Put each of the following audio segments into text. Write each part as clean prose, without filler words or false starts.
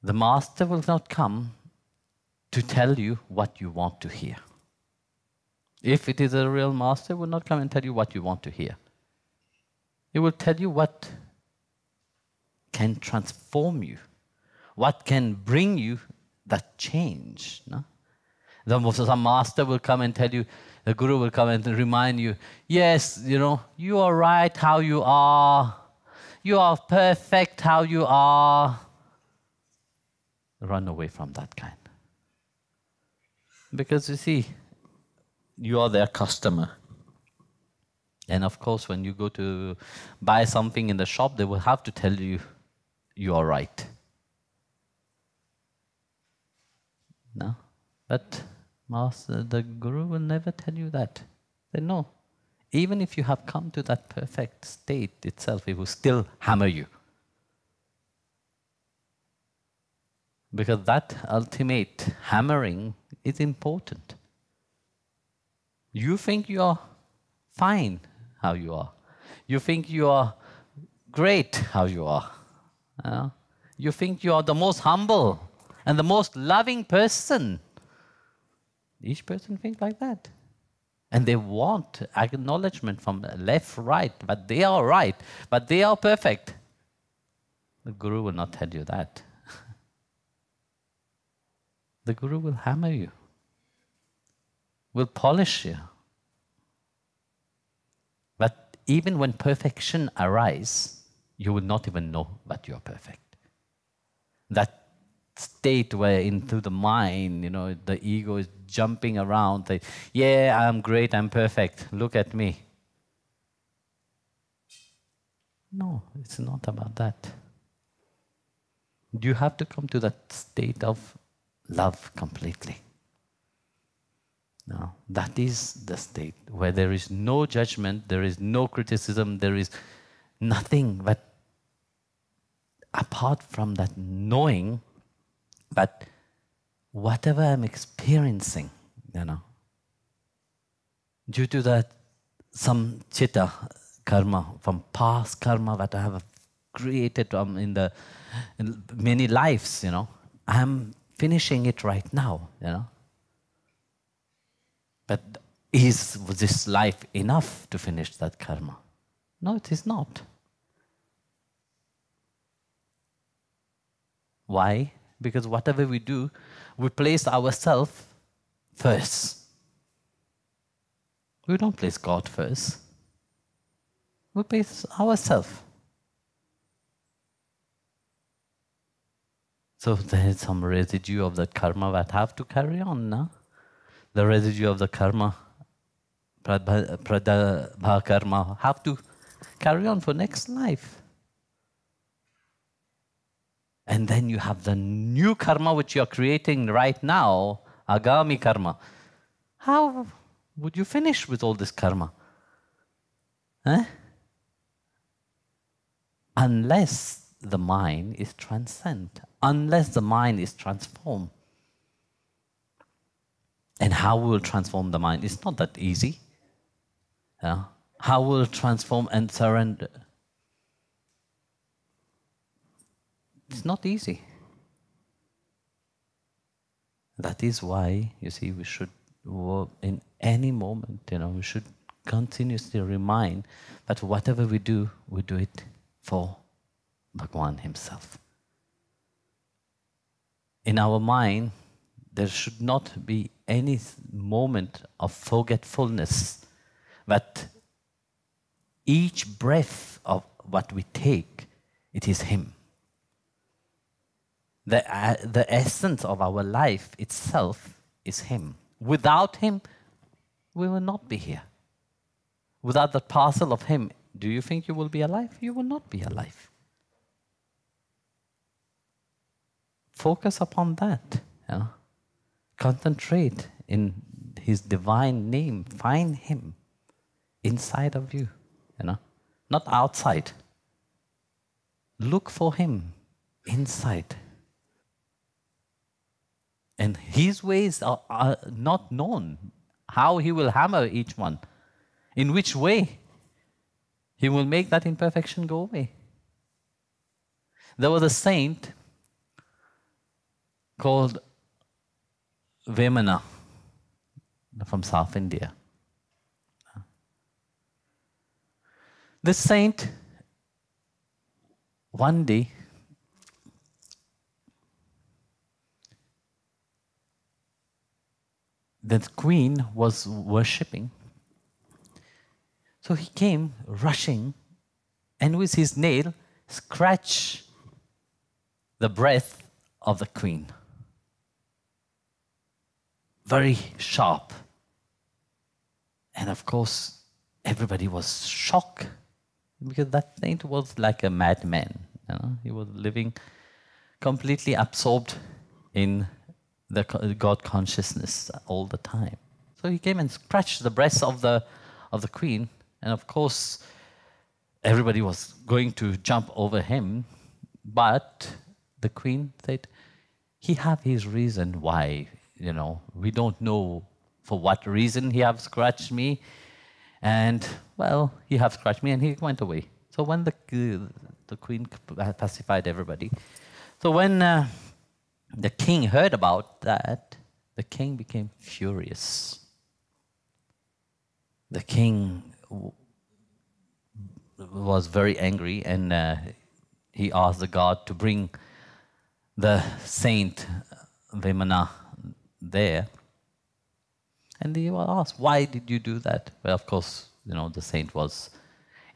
The master will not come to tell you what you want to hear. If it is a real master, he will not come and tell you what you want to hear. He will tell you what can transform you, what can bring you that change. No? Some master will come and tell you, the guru will come and remind you, yes, you are right how you are. You are perfect how you are. Run away from that kind. Because you see, you are their customer. And of course, when you go to buy something in the shop, they will have to tell you, you are right. No? But Master, the Guru will never tell you that. They know. Even if you have come to that perfect state itself, it will still hammer you. Because that ultimate hammering is important. You think you are fine how you are. You think you are great how you are. You think you are the most humble and the most loving person. Each person thinks like that. And they want acknowledgement from left, right, but they are right, but they are perfect. The Guru will not tell you that. The Guru will hammer you, will polish you. But even when perfection arises, you will not even know that you are perfect. That state where into the mind, the ego is jumping around, say, yeah, I'm great, I'm perfect, look at me. No, it's not about that. You have to come to that state of love completely. No, that is the state where there is no judgment, there is no criticism, there is nothing but apart from that knowing that whatever I'm experiencing, due to that some chitta karma, from past karma that I have created in many lives, I'm finishing it right now, But is this life enough to finish that karma? No, it is not. Why? Because whatever we do, we place ourselves first. We don't place God first. We place ourselves. So there is some residue of the karma that have to carry on, no? The residue of the karma, pradabha karma, have to carry on for next life. And then you have the new karma which you are creating right now, agami karma. How would you finish with all this karma? Unless the mind is transcended, unless the mind is transformed. And how will transform the mind? It's not that easy. How will transform and surrender? It's not easy. That is why, you see, we should, in any moment, we should continuously remind that whatever we do it for Bhagwan himself. In our mind, there should not be any moment of forgetfulness that each breath of what we take, it is Him. The essence of our life itself is Him. Without Him, we will not be here. Without the parcel of Him, do you think you will be alive? You will not be alive. Focus upon that. Concentrate in His divine name. Find Him inside of you, not outside. Look for Him inside. And His ways are not known. How He will hammer each one. In which way He will make that imperfection go away. There was a saint called Vimana from South India. This saint, one day, the queen was worshipping. So he came rushing and with his nail scratched the breast of the queen. Very sharp. And of course, everybody was shocked because that saint was like a madman. You know? He was living completely absorbed in the God consciousness all the time. So he came and scratched the breast of the queen, and of course, everybody was going to jump over him, but the queen said, he have his reason why, you know, we don't know for what reason he have scratched me, and well, he have scratched me, and he went away. So when the queen pacified everybody, so when the king heard about that, the king became furious. The king was very angry, and he asked the god to bring the saint Vimana there. And they were asked, why did you do that? Well, of course, you know, the saint was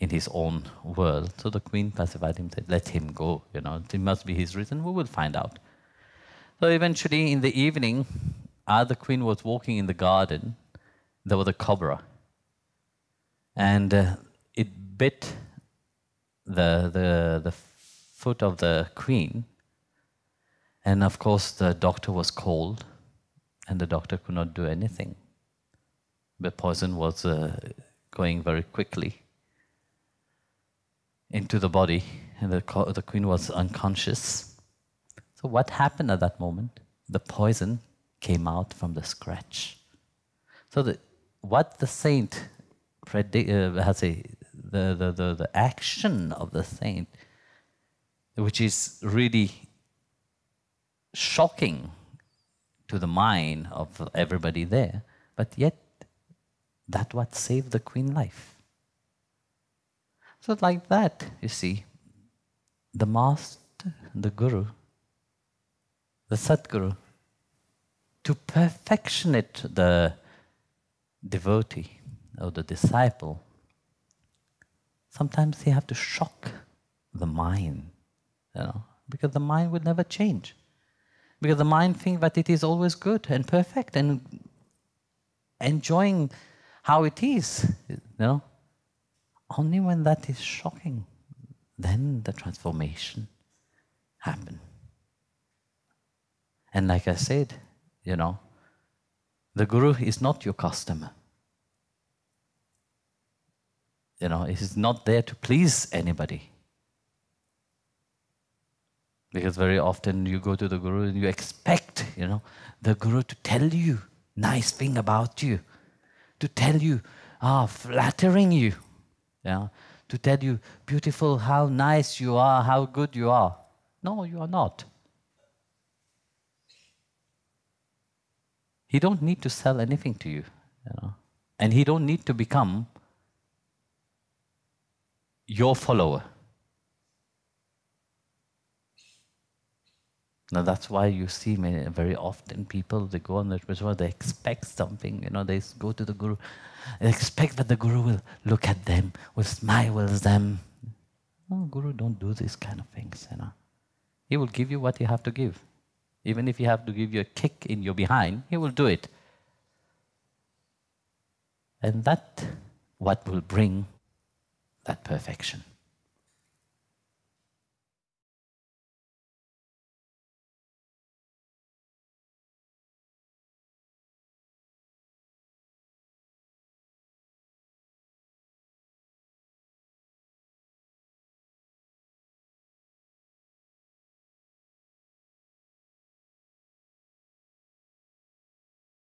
in his own world. So the queen pacified him, said, let him go, you know, it must be his reason, we will find out. So eventually, in the evening, as the queen was walking in the garden, there was a cobra. And it bit the foot of the queen. And of course, the doctor was called, and the doctor could not do anything. The poison was going very quickly into the body, and the queen was unconscious. So what happened at that moment? The poison came out from the scratch. So what the saint has the action of the saint, which is really shocking to the mind of everybody there, but yet that's what saved the queen life. So like that, you see, the master, the guru, the satguru, to perfectionate the devotee or the disciple, sometimes they have to shock the mind, you know, because the mind will never change. Because the mind thinks that it is always good and perfect and enjoying how it is, you know. Only when that is shocking, then the transformation happens. And like I said, you know, the guru is not your customer. You know, he is not there to please anybody. Because very often you go to the guru and you expect, you know, the guru to tell you nice thing about you, to tell you, flattering you, yeah, to tell you, beautiful, how nice you are, how good you are. No, you are not. He don't need to sell anything to you, you know, and he don't need to become your follower. Now that's why you see very often people, they go on the retreat, they expect something, you know, they go to the guru, they expect that the guru will look at them, will smile with them. No, guru don't do these kind of things, you know. He will give you what you have to give. Even if he have to give you a kick in your behind, he will do it. And that what will bring that perfection.